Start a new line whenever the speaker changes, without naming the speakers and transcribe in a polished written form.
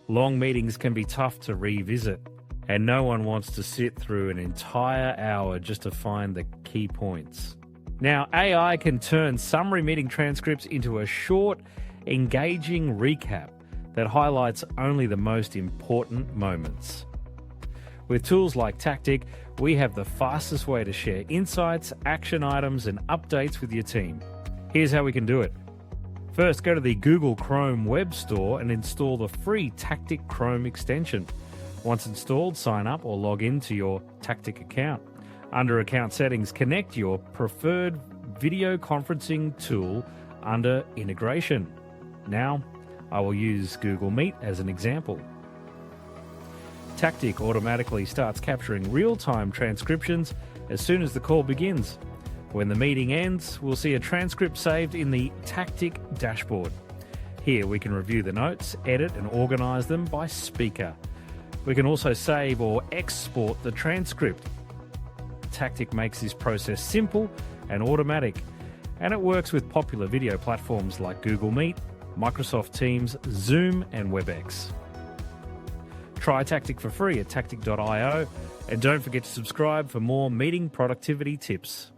Long meetings can be tough to revisit, and no one wants to sit through an entire hour just to find the key points. Now, AI can turn summary meeting transcripts into a short, engaging recap that highlights only the most important moments. With tools like Tactiq, we have the fastest way to share insights, action items, and updates with your team. Here's how we can do it. First, go to the Google Chrome web store and install the free Tactiq Chrome extension. Once installed, sign up or log in to your Tactiq account. Under Account Settings, connect your preferred video conferencing tool under Integration. Now, I will use Google Meet as an example. Tactiq automatically starts capturing real-time transcriptions as soon as the call begins. When the meeting ends, we'll see a transcript saved in the Tactiq dashboard. Here we can review the notes, edit and organise them by speaker. We can also save or export the transcript. Tactiq makes this process simple and automatic, and it works with popular video platforms like Google Meet, Microsoft Teams, Zoom and WebEx. Try Tactiq for free at tactiq.io, and don't forget to subscribe for more meeting productivity tips.